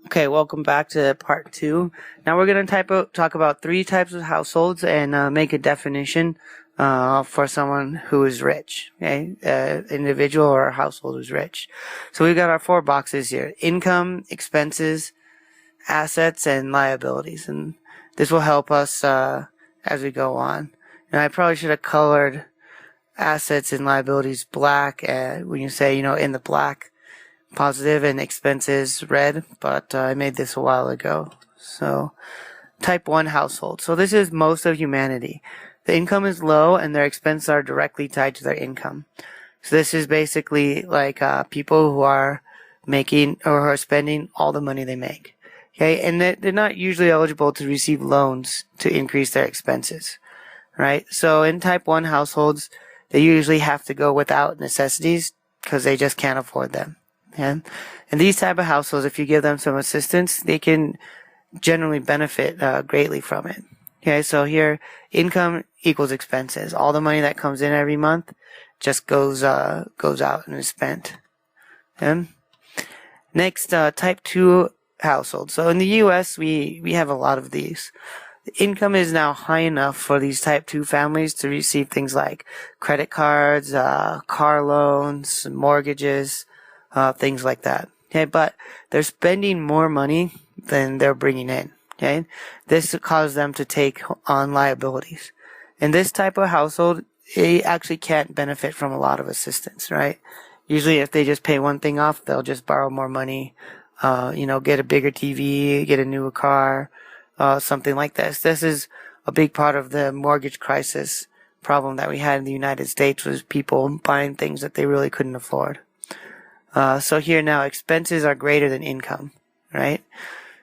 Okay, welcome back to part 2. Now we're going to talk about 3 types of households and make a definition for someone who is rich, okay? Individual or household who's rich. So we've got our 4 boxes here: income, expenses, assets, and liabilities. And this will help us as we go on. And I probably should have colored assets and liabilities black when you say, in the black. Positive and expenses red, but I made this a while ago. So type 1 household. So this is most of humanity. The income is low and their expenses are directly tied to their income. So this is basically like people who are making or who are spending all the money they make. Okay, and they're not usually eligible to receive loans to increase their expenses, right? So in type 1 households, they usually have to go without necessities because they just can't afford them. Yeah. And these type of households, if you give them some assistance, they can generally benefit greatly from it. Okay, so here, income equals expenses. All the money that comes in every month just goes out and is spent. Okay? Next, type 2 households. So in the U.S., we have a lot of these. The income is now high enough for these type 2 families to receive things like credit cards, car loans, mortgages, things like that. Okay, but they're spending more money than they're bringing in. Okay, this causes them to take on liabilities. In this type of household, they actually can't benefit from a lot of assistance, right? Usually, if they just pay one thing off, they'll just borrow more money, get a bigger TV, get a newer car, something like this. This is a big part of the mortgage crisis problem that we had in the United States, was people buying things that they really couldn't afford. So here now, expenses are greater than income, right?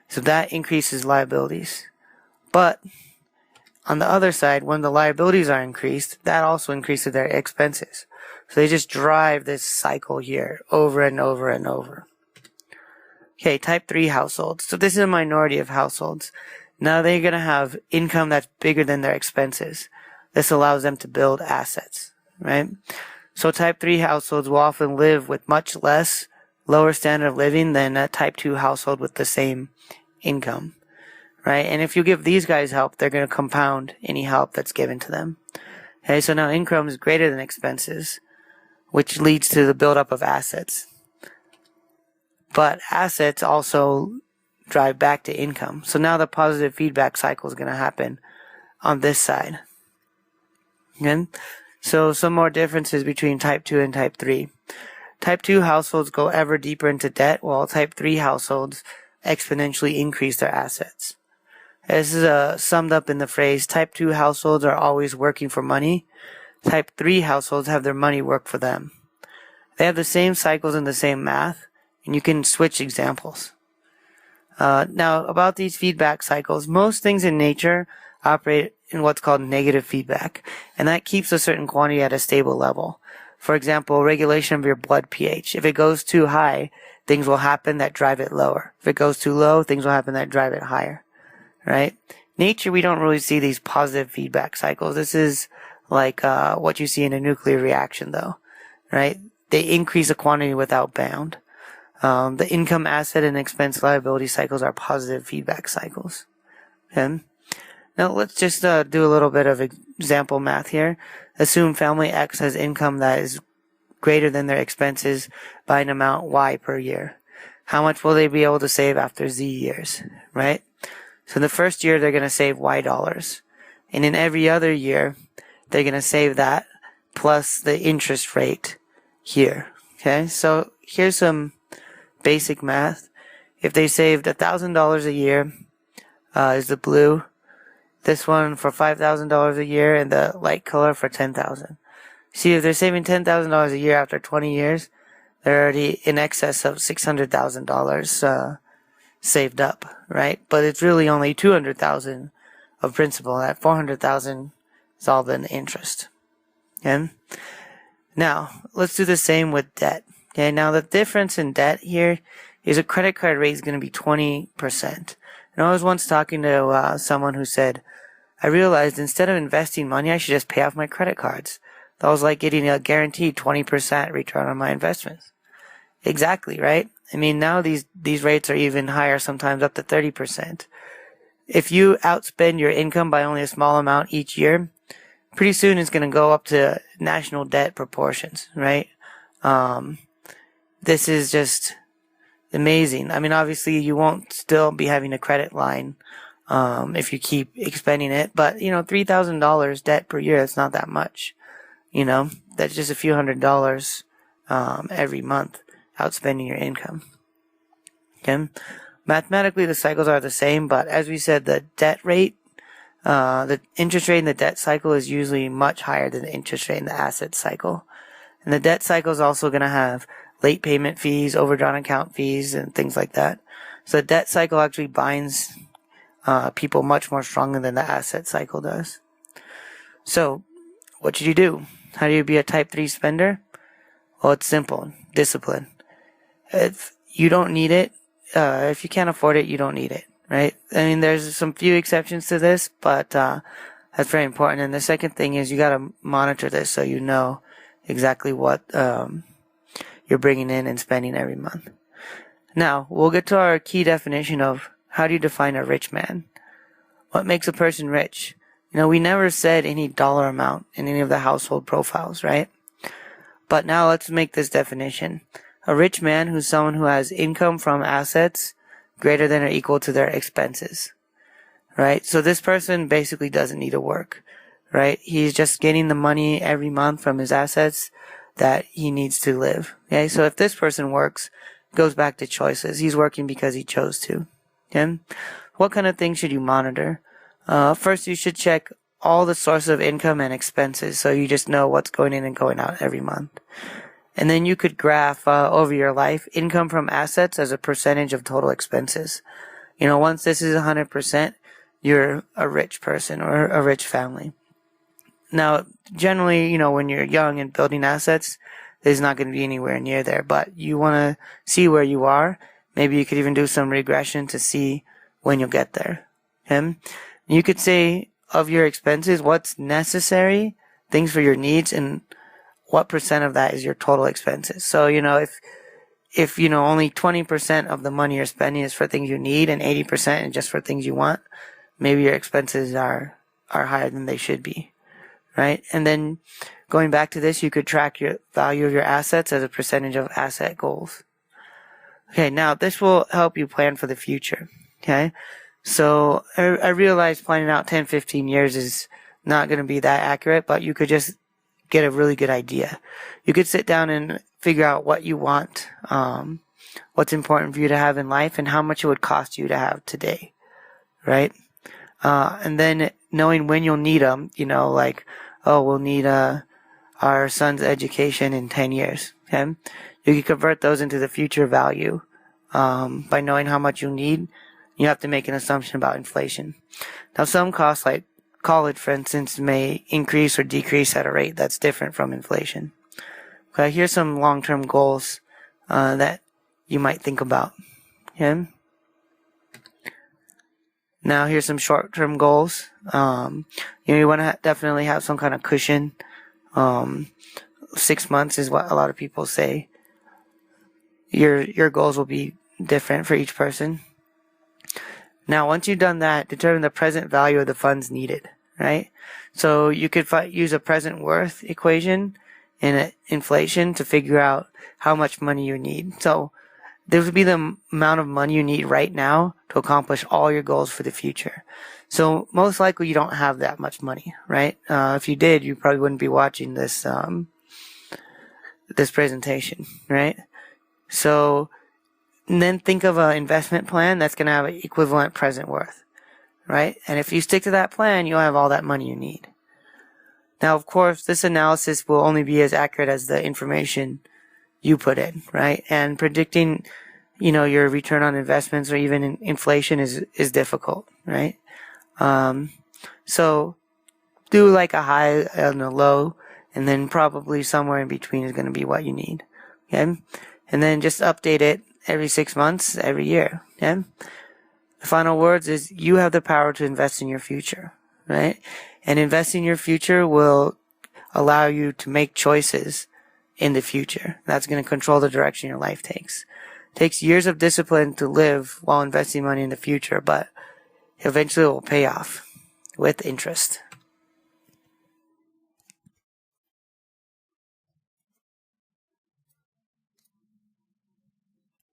So that increases liabilities. But on the other side, when the liabilities are increased, that also increases their expenses. So they just drive this cycle here over and over and over. Okay, type 3 households. So this is a minority of households. Now they're going to have income that's bigger than their expenses. This allows them to build assets, right? So type 3 households will often live with much less, lower standard of living than a type 2 household with the same income, right? And if you give these guys help, they're going to compound any help that's given to them. Okay, so now income is greater than expenses, which leads to the buildup of assets. But assets also drive back to income. So now the positive feedback cycle is going to happen on this side. Okay? So some more differences between type 2 and type 3. Type 2 households go ever deeper into debt, while type 3 households exponentially increase their assets. This is summed up in the phrase, type 2 households are always working for money. Type 3 households have their money work for them. They have the same cycles and the same math, and you can switch examples. Now, about these feedback cycles, most things in nature operate in what's called negative feedback, and that keeps a certain quantity at a stable level. For example, regulation of your blood pH. If it goes too high, things will happen that drive it lower. If it goes too low, things will happen that drive it higher, right? Nature, we don't really see these positive feedback cycles. This is like what you see in a nuclear reaction, though, right? They increase a quantity without bound. The income, asset, and expense liability cycles are positive feedback cycles. Okay? Now let's just do a little bit of example math here. Assume family X has income that is greater than their expenses by an amount Y per year. How much will they be able to save after Z years, right? So in the first year, they're going to save Y dollars. And in every other year, they're going to save that plus the interest rate here. Okay, so here's some basic math. If they saved $1,000 a year, is the blue. This one for $5,000 a year, and the light color for $10,000. See, if they're saving $10,000 a year after 20 years, they're already in excess of $600,000 saved up, right? But it's really only $200,000 of principal. That $400,000 is all the interest. Okay? Now, let's do the same with debt. Okay, now the difference in debt here is a credit card rate is going to be 20%. And I was once talking to someone who said, I realized instead of investing money, I should just pay off my credit cards. That was like getting a guaranteed 20% return on my investments. Exactly, right? I mean, now these rates are even higher, sometimes up to 30%. If you outspend your income by only a small amount each year, pretty soon it's going to go up to national debt proportions, right? This is just amazing. I mean, obviously you won't still be having a credit line if you keep expending it, but $3,000 debt per year, that's not that much. That's just a few $100s every month outspending your income. Okay? Mathematically, the cycles are the same, but as we said, the debt rate, the interest rate in the debt cycle is usually much higher than the interest rate in the asset cycle. And the debt cycle is also going to have late payment fees, overdrawn account fees, and things like that. So the debt cycle actually binds people much more strongly than the asset cycle does. So what should you do? How do you be a type 3 spender? Well, it's simple. Discipline. If you don't need it, if you can't afford it, you don't need it, right? I mean, there's some few exceptions to this, but that's very important. And the second thing is you got to monitor this so you know exactly what you're bringing in and spending every month. Now, we'll get to our key definition of how do you define a rich man? What makes a person rich? We never said any dollar amount in any of the household profiles, right? But now let's make this definition. A rich man who's someone who has income from assets greater than or equal to their expenses, right? So this person basically doesn't need to work, right? He's just getting the money every month from his assets that he needs to live, okay? So if this person works, it goes back to choices. He's working because he chose to, okay? What kind of things should you monitor? First, you should check all the sources of income and expenses so you just know what's going in and going out every month. And then you could graph over your life income from assets as a percentage of total expenses. Once this is 100%, you're a rich person or a rich family. Now, generally, when you're young and building assets, there's not going to be anywhere near there, but you want to see where you are. Maybe you could even do some regression to see when you'll get there. Okay? You could say of your expenses, what's necessary, things for your needs, and what percent of that is your total expenses. So, if only 20% of the money you're spending is for things you need and 80% is just for things you want, maybe your expenses are higher than they should be, right? And then going back to this, you could track your value of your assets as a percentage of asset goals. Okay, now this will help you plan for the future, okay? So I realize planning out 10, 15 years is not going to be that accurate, but you could just get a really good idea. You could sit down and figure out what you want, what's important for you to have in life, and how much it would cost you to have today, right? And then knowing when you'll need them, we'll need our son's education in 10 years, okay? You can convert those into the future value by knowing how much you need. You have to make an assumption about inflation. Now, some costs, like college, for instance, may increase or decrease at a rate that's different from inflation. Okay, here's some long-term goals that you might think about. Okay. Now, here's some short-term goals. You want to definitely have some kind of cushion. 6 months is what a lot of people say. Your goals will be different for each person. Now, once you've done that, determine the present value of the funds needed, right? So you could use a present worth equation in inflation to figure out how much money you need. So this would be the amount of money you need right now to accomplish all your goals for the future. So most likely you don't have that much money, right? If you did, you probably wouldn't be watching this this presentation, right? So and then think of an investment plan that's going to have an equivalent present worth, right? And if you stick to that plan, you'll have all that money you need. Now, of course, this analysis will only be as accurate as the information you put in, right? And predicting, your return on investments or even inflation is difficult, right? So do like a high and a low, and then probably somewhere in between is going to be what you need, okay? And then just update it every 6 months, every year, okay? The final words is you have the power to invest in your future, right? And investing in your future will allow you to make choices in the future. That's going to control the direction your life takes. takes years of discipline to live while investing money in the future, but eventually it will pay off with interest.